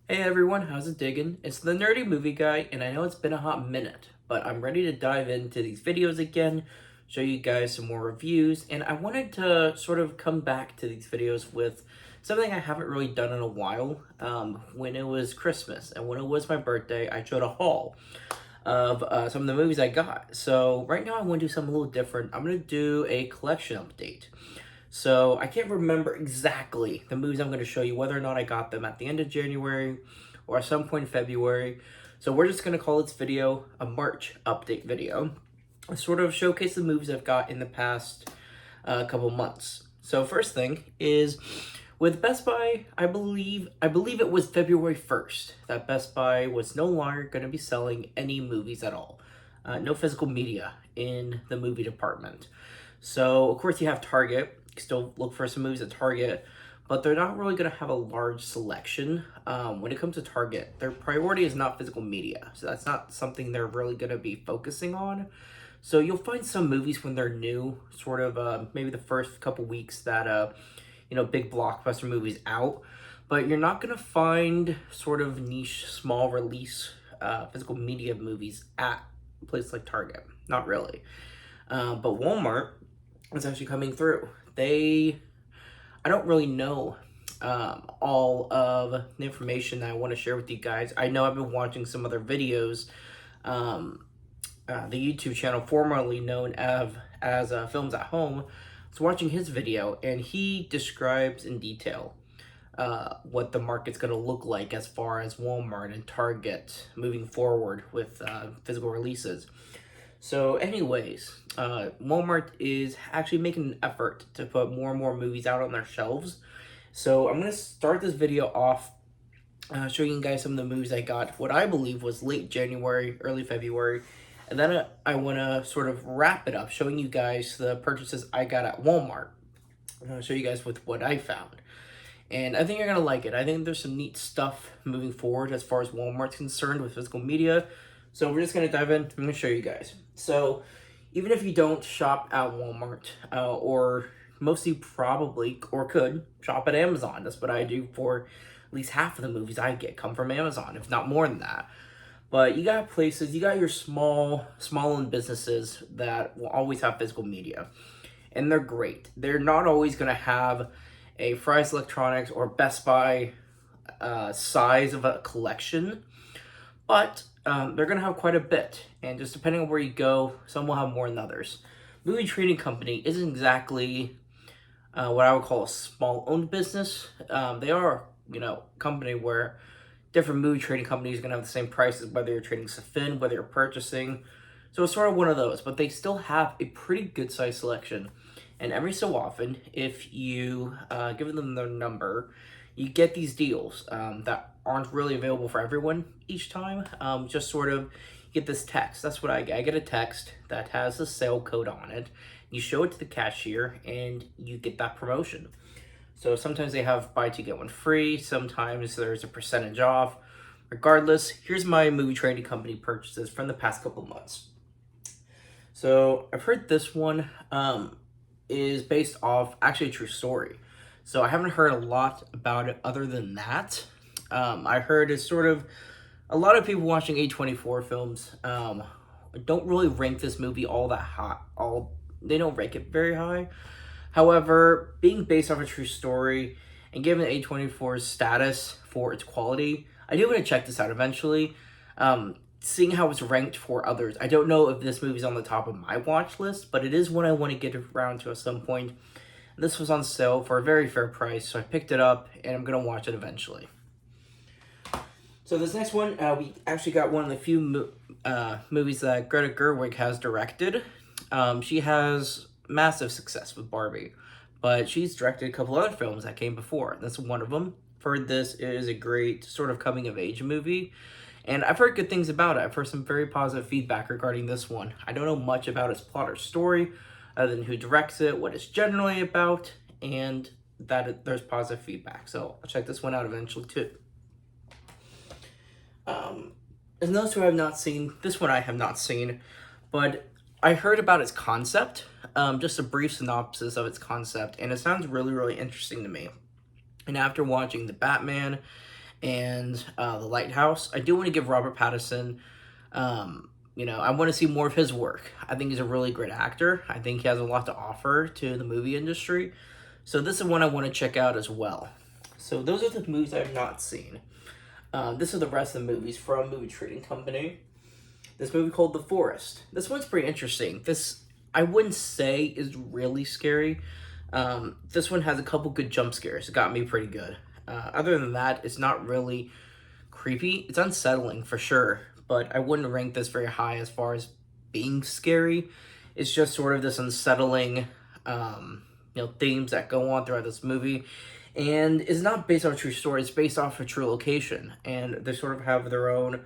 Hey everyone, how's it digging? It's the Nerdy Movie Guy, and I know it's been a hot minute, but I'm ready to dive into these videos again, show you guys some more reviews, and I wanted to sort of come back to these videos with something I haven't really done in a while. When it was Christmas and when it was my birthday, I showed a haul of some of the movies I got. So right now I want to do something a little different. I'm going to do a collection update. So I can't remember exactly the movies I'm going to show you, whether or not I got them at the end of January or at some point in February. So we're just going to call this video a March update video. I sort of showcase the movies I've got in the past couple months. So first thing is with Best Buy, I believe it was February 1st that Best Buy was no longer going to be selling any movies at all. No physical media in the movie department. So of course you have Target. You can still look for some movies at Target, but they're not really going to have a large selection. When it comes to Target, their priority is not physical media, so that's not something they're really going to be focusing on. So you'll find some movies when they're new, sort of maybe the first couple weeks that big blockbuster movies out, but you're not going to find sort of niche, small release physical media movies at a place like Target. Not really. But Walmart is actually coming through. I don't really know all of the information that I want to share with you guys. I know I've been watching some other videos. The YouTube channel formerly known as Films at Home. I was watching his video, and he describes in detail what the market's going to look like as far as Walmart and Target moving forward with physical releases. So anyways, Walmart is actually making an effort to put more and more movies out on their shelves. So I'm going to start this video off showing you guys some of the movies I got, what I believe was late January, early February. And then I want to sort of wrap it up, showing you guys the purchases I got at Walmart. I'll show you guys with what I found. And I think you're going to like it. I think there's some neat stuff moving forward as far as Walmart's concerned with physical media. So we're just going to dive in. I'm going to show you guys. So even if you don't shop at Walmart, or mostly probably, or could, shop at Amazon. That's what I do for at least half of the movies I get come from Amazon, if not more than that. But you got places, you got your small-owned businesses that will always have physical media. And they're great. They're not always going to have a Fry's Electronics or Best Buy size of a collection, but they're going to have quite a bit. And just depending on where you go, some will have more than others. Movie Trading Company isn't exactly what I would call a small-owned business. They are, a company where different movie trading companies are going to have the same prices, whether you're trading Safin, whether you're purchasing. So it's sort of one of those, but they still have a pretty good size selection. And every so often, if you give them their number, you get these deals that aren't really available for everyone each time. Just sort of get this text. That's what I get. I get a text that has a sale code on it. You show it to the cashier, and you get that promotion. So sometimes they have buy two get one free. Sometimes there's a percentage off. Regardless, here's my movie trading company purchases from the past couple months. So I've heard this one is based off actually a true story. So I haven't heard a lot about it other than that. I heard it's sort of a lot of people watching A24 films don't really rank this movie all that hot. They don't rank it very high. However, being based off a true story and given A24's status for its quality, I do want to check this out eventually. Seeing how it's ranked for others, I don't know if this movie's on the top of my watch list, but it is one I want to get around to at some point. This was on sale for a very fair price, so I picked it up, and I'm going to watch it eventually. So this next one, we actually got one of the few movies that Greta Gerwig has directed. She has massive success with Barbie, but she's directed a couple other films that came before. That's one of them. I've heard this is a great sort of coming of age movie, and I've heard good things about it. I've heard some very positive feedback regarding this one. I don't know much about its plot or story, other than who directs it, what it's generally about, and that there's positive feedback. So I'll check this one out eventually too. And those who I have not seen, this one I have not seen, but I heard about its concept, just a brief synopsis of its concept, and it sounds really, really interesting to me. And after watching The Batman and The Lighthouse. I do want to give Robert Pattinson, I want to see more of his work. I think he's a really great actor. I think he has a lot to offer to the movie industry. So this is one I want to check out as well. So those are the movies I have not seen. This is the rest of the movies from Movie Trading Company. This movie called The Forest. This one's pretty interesting. This, I wouldn't say is really scary. This one has a couple good jump scares. It got me pretty good. Other than that, it's not really creepy. It's unsettling for sure, but I wouldn't rank this very high as far as being scary. It's just sort of this unsettling, themes that go on throughout this movie. And it's not based on a true story. It's based off a true location. And they sort of have their own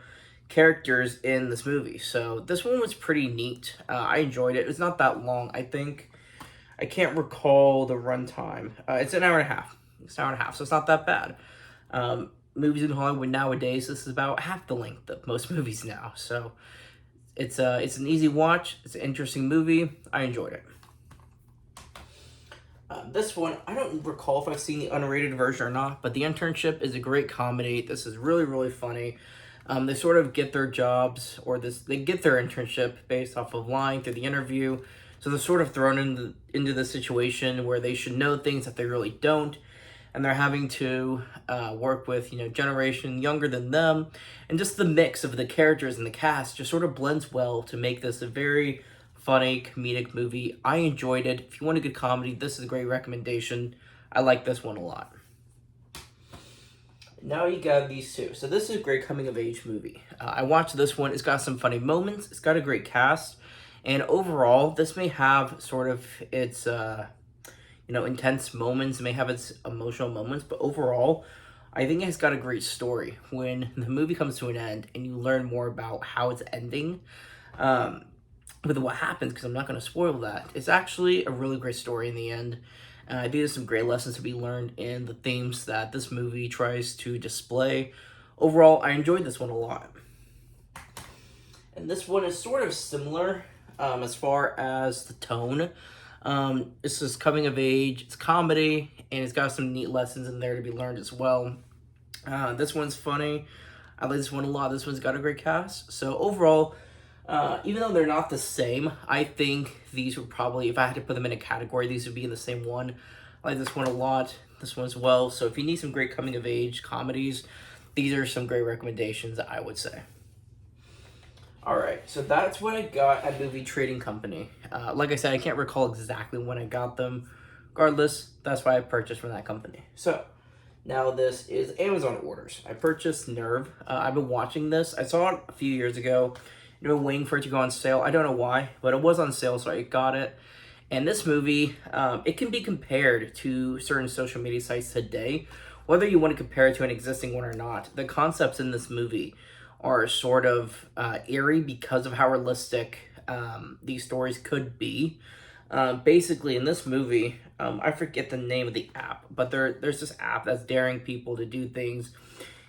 characters in this movie. So this one was pretty neat. I enjoyed it. It's not that long. I can't recall the runtime. It's an hour and a half. It's an hour and a half, so it's not that bad. Movies in Hollywood nowadays, this is about half the length of most movies now. So it's an easy watch. It's an interesting movie. I enjoyed it. This one, I don't recall if I've seen the unrated version or not, but The Internship is a great comedy. This is really, really funny. They sort of get their jobs, or they get their internship based off of lying through the interview. So they're sort of thrown into the situation where they should know things that they really don't. And they're having to work with, generation younger than them. And just the mix of the characters and the cast just sort of blends well to make this a very funny, comedic movie. I enjoyed it. If you want a good comedy, this is a great recommendation. I like this one a lot. Now you got these two. So this is a great coming-of-age movie. I watched this one. It's got some funny moments. It's got a great cast. And overall, this may have sort of its, intense moments. It may have its emotional moments. But overall, I think it's got a great story. When the movie comes to an end and you learn more about how it's ending, with what happens, because I'm not going to spoil that, it's actually a really great story in the end. I think there's some great lessons to be learned in the themes that this movie tries to display. Overall, I enjoyed this one a lot. And this one is sort of similar as far as the tone. It's just coming of age, it's comedy, and it's got some neat lessons in there to be learned as well. This one's funny. I like this one a lot. This one's got a great cast. So overall, even though they're not the same, I think these would probably, if I had to put them in a category, these would be in the same one. I like this one a lot, this one as well. So if you need some great coming-of-age comedies, these are some great recommendations, I would say. Alright, so that's what I got at Movie Trading Company. Like I said, I can't recall exactly when I got them. Regardless, that's why I purchased from that company. So, now this is Amazon orders. I purchased Nerve. I've been watching this. I saw it a few years ago. I've been waiting for it to go on sale. I don't know why, but it was on sale, so I got it. And this movie, it can be compared to certain social media sites today, whether you want to compare it to an existing one or not. The concepts in this movie are sort of eerie because of how realistic these stories could be. Basically, in this movie, I forget the name of the app, but there's this app that's daring people to do things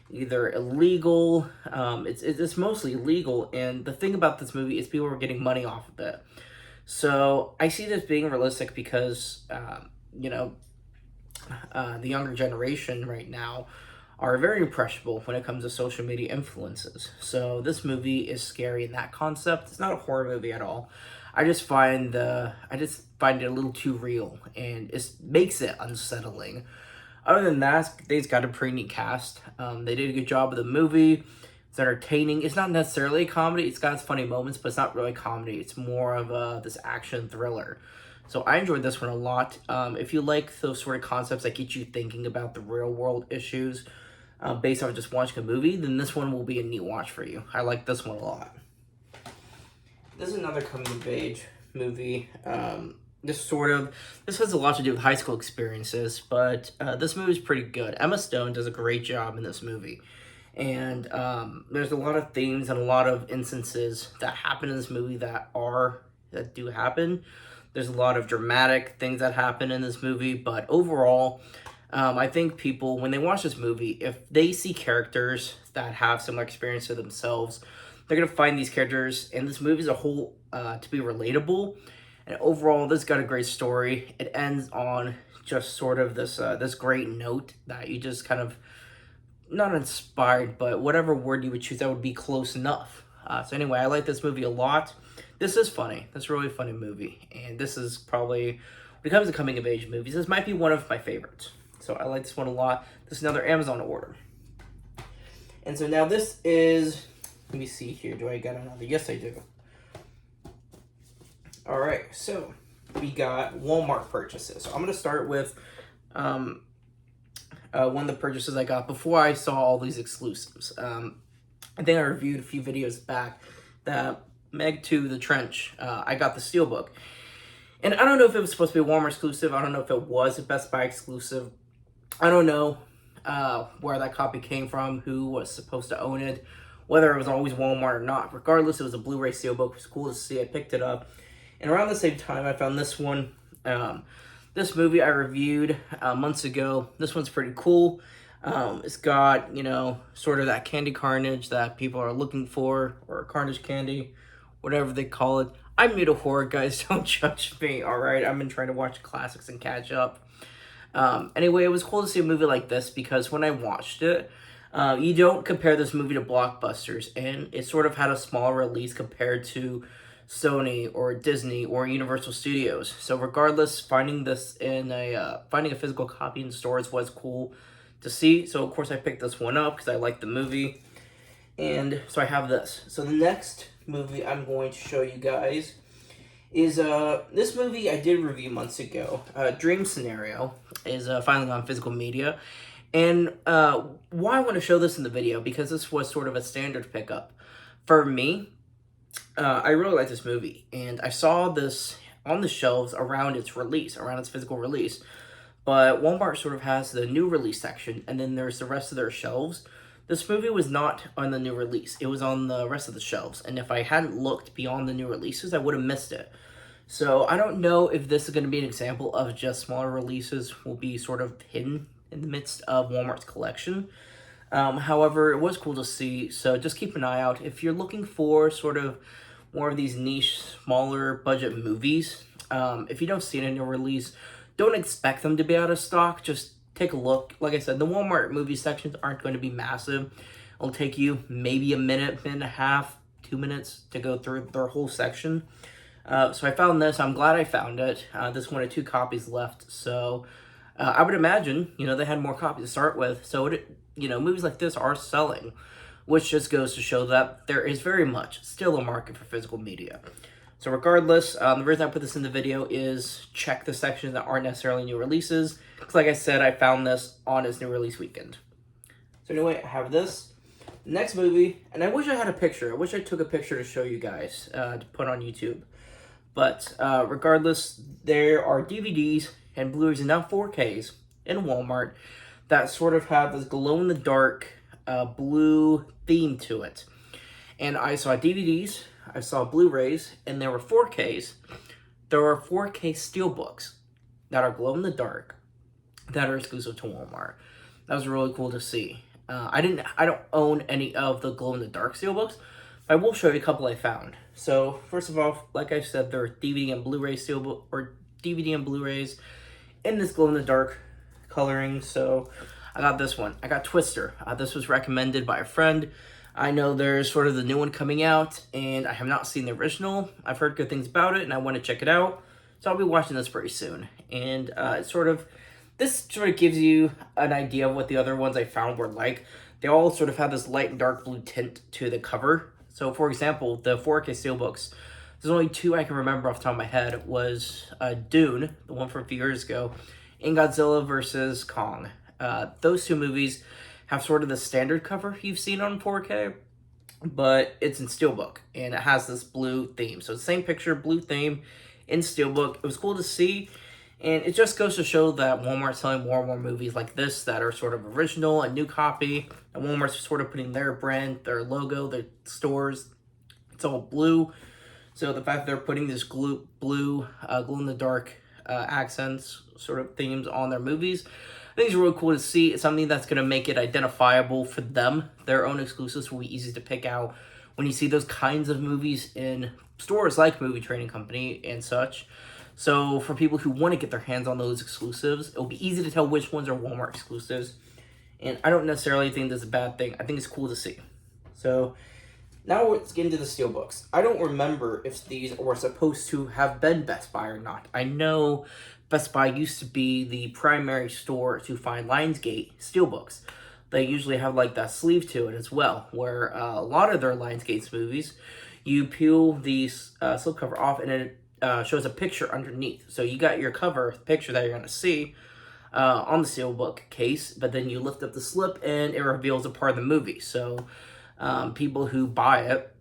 either illegal. It's mostly illegal, and the thing about this movie is people are getting money off of it. So I see this being realistic because the younger generation right now are very impressionable when it comes to social media influences. So this movie is scary in that concept. It's not a horror movie at all. I just find it a little too real, and it makes it unsettling. Other than that, they've got a pretty neat cast. They did a good job with the movie. It's entertaining. It's not necessarily a comedy. It's got its funny moments, but it's not really a comedy. It's more of this action thriller. So I enjoyed this one a lot. If you like those sort of concepts that get you thinking about the real world issues based on just watching a movie, then this one will be a neat watch for you. I like this one a lot. This is another coming-of-age movie. This has a lot to do with high school experiences, but this movie is pretty good. Emma Stone does a great job in this movie. And there's a lot of themes and a lot of instances that happen in this movie that do happen. There's a lot of dramatic things that happen in this movie, but overall, I think people, when they watch this movie, if they see characters that have similar experience to themselves, they're going to find these characters in this movie as a whole to be relatable. And overall, this got a great story. It ends on just sort of this great note that you just kind of not inspired, but whatever word you would choose, that would be close enough. So anyway, I like this movie a lot. This is funny. This is a really funny movie, and this is probably, when it comes to coming of age movies, this might be one of my favorites. So I like this one a lot. This is another Amazon order. And so now this is, let me see here. Do I got another? Yes, I do. All right, so we got Walmart purchases. So I'm going to start with one of the purchases I got before I saw all these exclusives. I think I reviewed a few videos back that Meg 2 The Trench, I got the Steelbook. And I don't know if it was supposed to be a Walmart exclusive. I don't know if it was a Best Buy exclusive. I don't know where that copy came from, who was supposed to own it, whether it was always Walmart or not. Regardless, it was a Blu-ray Steelbook. It was cool to see. I picked it up. And around the same time, I found this one. This movie I reviewed months ago. This one's pretty cool. It's got, you know, sort of that candy carnage that people are looking for, or carnage candy, whatever they call it. I'm new to horror, guys. Don't judge me, all right? I've been trying to watch classics and catch up. Anyway, it was cool to see a movie like this because when I watched it, you don't compare this movie to blockbusters, and it sort of had a small release compared to Sony or Disney or Universal Studios. So regardless, finding a physical copy in stores was cool to see. So of course I picked this one up because I liked the movie. And so I have this. So the next movie I'm going to show you guys is this movie I did review months ago. Dream Scenario is finally on physical media. And why I want to show this in the video, because this was sort of a standard pickup for me. I really like this movie, and I saw this on the shelves around its release, around its physical release. But Walmart sort of has the new release section, and then there's the rest of their shelves. This movie was not on the new release. It was on the rest of the shelves, and if I hadn't looked beyond the new releases, I would have missed it. So I don't know if this is going to be an example of just smaller releases will be sort of hidden in the midst of Walmart's collection. However, it was cool to see, so just keep an eye out. If you're looking for sort of more of these niche, smaller budget movies, if you don't see it in your release, don't expect them to be out of stock. Just take a look. Like I said, the Walmart movie sections aren't going to be massive. It'll take you maybe a minute, minute and a half, 2 minutes to go through their whole section. So I found this. I'm glad I found it. There's one of 2 copies left, so I would imagine, you know, they had more copies to start with. So, movies like this are selling, which just goes to show that there is very much still a market for physical media. So regardless, the reason I put this in the video is check the sections that aren't necessarily new releases. Because like I said, I found this on its new release weekend. So anyway, I have this. The next movie, and I wish I had a picture. I wish I took a picture to show you guys to put on YouTube. But regardless, there are DVDs and Blu-rays and now 4Ks in Walmart that sort of have this glow-in-the-dark blue theme to it. And I saw DVDs, I saw Blu-rays, and there were 4Ks. There are 4K steelbooks that are glow-in-the-dark that are exclusive to Walmart. That was really cool to see. I don't own any of the glow-in-the-dark steelbooks. I will show you a couple I found. So first of all, like I said, there are DVD and Blu-ray steelbook or DVD and Blu-rays in this glow-in-the-dark coloring. So I got this one. I got Twister. This was recommended by a friend. I know there's sort of the new one coming out, and I have not seen the original. I've heard good things about it, and I want to check it out. So I'll be watching this pretty soon. And this sort of gives you an idea of what the other ones I found were like. They all sort of have this light and dark blue tint to the cover. So for example, the 4K steelbooks, there's only 2 I can remember off the top of my head, was Dune, the one from a few years ago, and Godzilla vs. Kong. Those 2 movies have sort of the standard cover you've seen on 4K, but it's in steelbook, and it has this blue theme. So the same picture, blue theme, in steelbook. It was cool to see, and it just goes to show that Walmart's selling more and more movies like this that are sort of original, a new copy, and Walmart's sort of putting their brand, their logo, their stores, it's all blue. So the fact that they're putting this blue glow-in-the-dark accents, sort of themes on their movies, I think it's really cool to see. It's something that's going to make it identifiable for them. Their own exclusives will be easy to pick out when you see those kinds of movies in stores like Movie Trading Company and such. So for people who want to get their hands on those exclusives, it'll be easy to tell which ones are Walmart exclusives And I don't necessarily think that's a bad thing. I think it's cool to see. So now let's get into the steelbooks. I don't remember if these were supposed to have been Best Buy or not. I know Best Buy used to be the primary store to find Lionsgate steelbooks. They usually have like that sleeve to it as well, where a lot of their Lionsgate movies, you peel the slipcover off and it shows a picture underneath. So you got your cover picture that you're going to see on the steelbook case, but then you lift up the slip and it reveals a part of the movie. So people who buy it,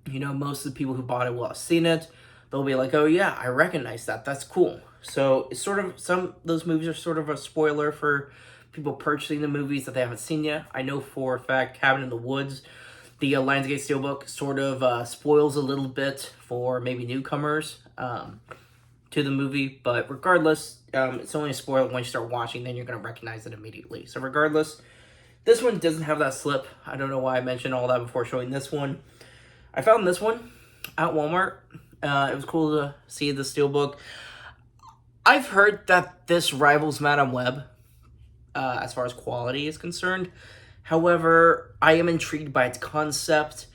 most of the people who bought it will have seen it. They'll be like, oh yeah, I recognize that. That's cool. So it's sort of, some of those movies are sort of a spoiler for people purchasing the movies that they haven't seen yet. I know for a fact Cabin in the Woods, the Lionsgate steelbook sort of spoils a little bit for maybe newcomers to the movie. But regardless, it's only a spoiler once you start watching, then you're going to recognize it immediately. So regardless, this one doesn't have that slip. I don't know why I mentioned all that before showing this one. I found this one at Walmart. It was cool to see the steelbook. I've heard that this rivals Madame Web as far as quality is concerned. However, I am intrigued by its concept,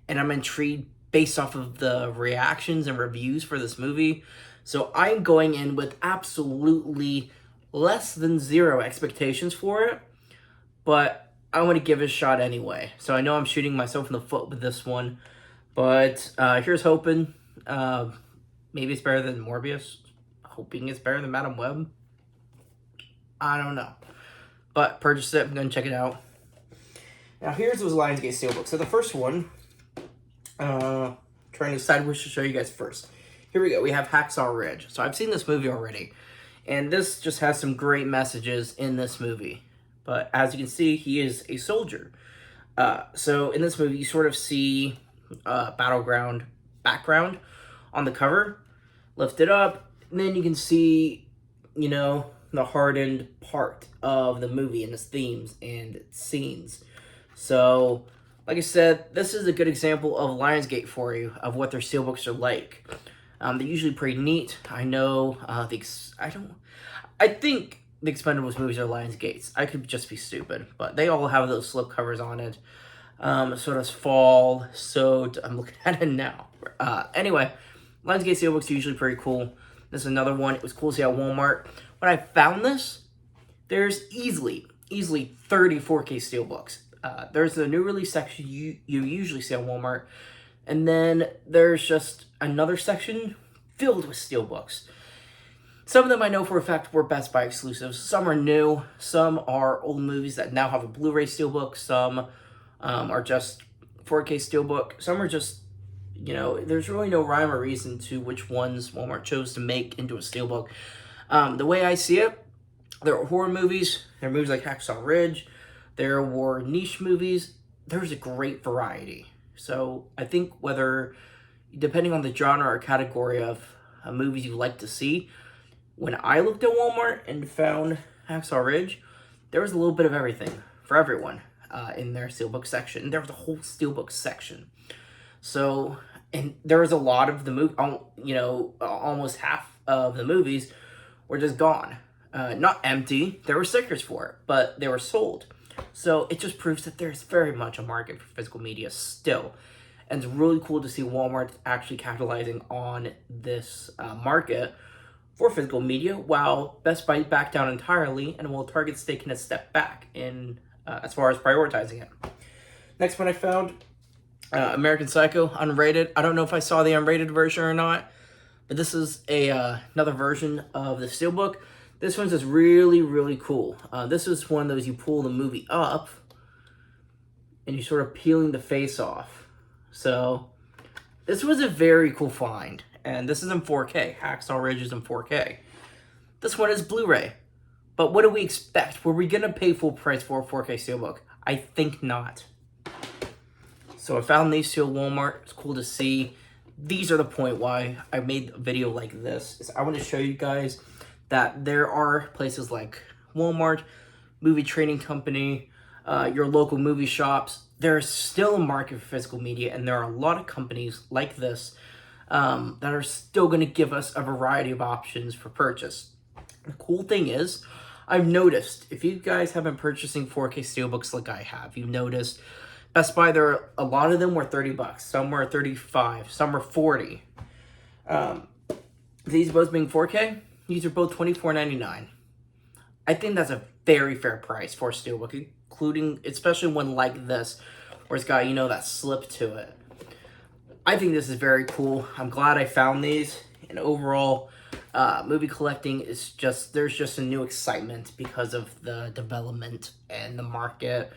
and I'm intrigued based off of the reactions and reviews for this movie. So I'm going in with absolutely less than zero expectations for it. But I want to give it a shot anyway. So I know I'm shooting myself in the foot with this one. But here's hoping. Maybe it's better than Morbius. Hoping it's better than Madame Web. I don't know. But purchase it. I'm going to check it out. Now here's those Lionsgate steelbooks. So the first one. Trying to decide which to show you guys first. Here we go. We have Hacksaw Ridge. So I've seen this movie already. And this just has some great messages in this movie. But as you can see, he is a soldier. So in this movie, you sort of see battleground background on the cover. Lift it up, and then you can see, the hardened part of the movie and its themes and its scenes. So, like I said, this is a good example of Lionsgate for you, of what their steelbooks are like. They're usually pretty neat. I know, I think the Expendables movies are Lionsgate's. I could just be stupid, but they all have those slip covers on it. So does Fall. So I'm looking at it now. Anyway, Lionsgate steelbooks are usually pretty cool. This is another one. It was cool to see at Walmart. When I found this, there's easily 30 4K steelbooks. There's the new release section you usually see on Walmart, and then there's just another section filled with steelbooks. Some of them I know for a fact were Best Buy exclusives. Some are new. Some are old movies that now have a Blu-ray steelbook. Some are just 4K steelbook. Some are just, there's really no rhyme or reason to which ones Walmart chose to make into a steelbook. The way I see it, there are horror movies. There are movies like Hacksaw Ridge. There were niche movies. There's a great variety. So I think depending on the genre or category of movies you like to see, when I looked at Walmart and found Hacksaw Ridge, there was a little bit of everything for everyone in their steelbook section. There was a whole steelbook section. So, and there was a lot of the movie, almost half of the movies were just gone. Not empty. There were stickers for it, but they were sold. So it just proves that there's very much a market for physical media still. And it's really cool to see Walmart actually capitalizing on this market for physical media, while Best Buy backed down entirely, and while Target's taking a step back in as far as prioritizing it. Next one I found, American Psycho, unrated. I don't know if I saw the unrated version or not, but this is another version of the steelbook. This one's just really, really cool. This is one of those you pull the movie up, and you're sort of peeling the face off. So this was a very cool find. And this is in 4K. Hacksaw Ridge is in 4K. This one is Blu-ray. But what do we expect? Were we going to pay full price for a 4K steelbook? I think not. So I found these two at Walmart. It's cool to see. These are the point why I made a video like this. Is I want to show you guys that there are places like Walmart, Movie Trading Company, your local movie shops. There's still a market for physical media, and there are a lot of companies like this that are still going to give us a variety of options for purchase. The cool thing is, I've noticed, if you guys have been purchasing 4K steelbooks like I have, you've noticed Best Buy, a lot of them were 30 bucks. Some were 35, some were 40. These both being 4K, these are both $24.99. I think that's a very fair price for a steelbook, including, especially one like this, where it's got, that slip to it. I think this is very cool. I'm glad I found these. And overall, movie collecting is there's just a new excitement because of the development and the market,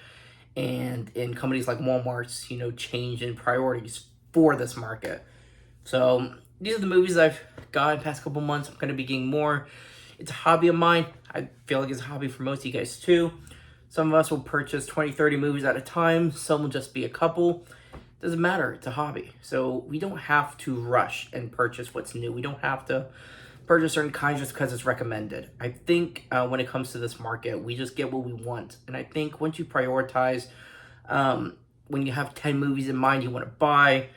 and in companies like Walmart's, change in priorities for this market. So these are the movies I've got in the past couple months. I'm going to be getting more. It's a hobby of mine. I feel like it's a hobby for most of you guys too. Some of us will purchase 20, 30 movies at a time. Some will just be a couple. Doesn't matter. It's a hobby. So we don't have to rush and purchase what's new. We don't have to purchase certain kinds just because it's recommended. I think when it comes to this market, we just get what we want. And I think once you prioritize, when you have 10 movies in mind you want to buy,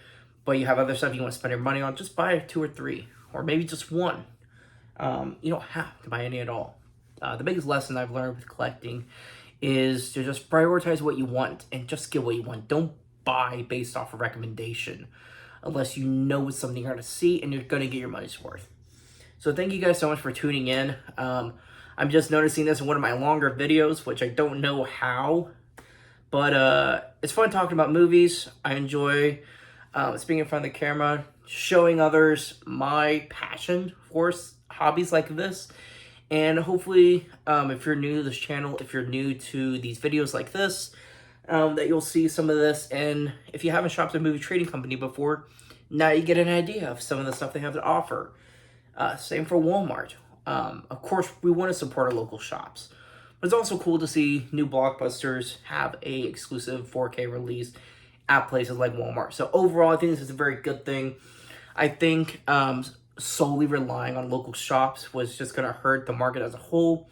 but you have other stuff you want to spend your money on, just buy 2 or 3, or maybe just 1. You don't have to buy any at all. The biggest lesson I've learned with collecting is to just prioritize what you want and just get what you want. Don't buy based off of recommendation unless you know it's something you're going to see and you're going to get your money's worth. So thank you guys so much for tuning in. I'm just noticing this in one of my longer videos, which I don't know how, but it's fun talking about movies. I enjoy speaking in front of the camera, showing others my passion for hobbies like this. And hopefully, if you're new to this channel, if you're new to these videos like this, that you'll see some of this. And if you haven't shopped at a movie trading company before, now you get an idea of some of the stuff they have to offer. Same for Walmart. Of course, we want to support our local shops. But it's also cool to see new blockbusters have a exclusive 4K release at places like Walmart. So overall, I think this is a very good thing. I think solely relying on local shops was just going to hurt the market as a whole.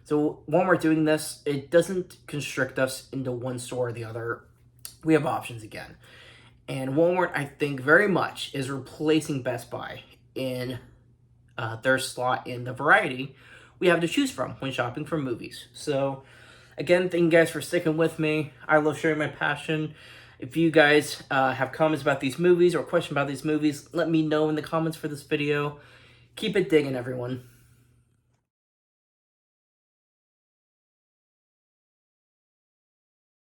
So Walmart doing this, it doesn't constrict us into one store or the other. We have options again. And Walmart, I think, very much is replacing Best Buy in their slot in the variety we have to choose from when shopping for movies. So again, thank you guys for sticking with me. I love sharing my passion. If you guys have comments about these movies or questions about these movies, let me know in the comments for this video. Keep it digging, everyone.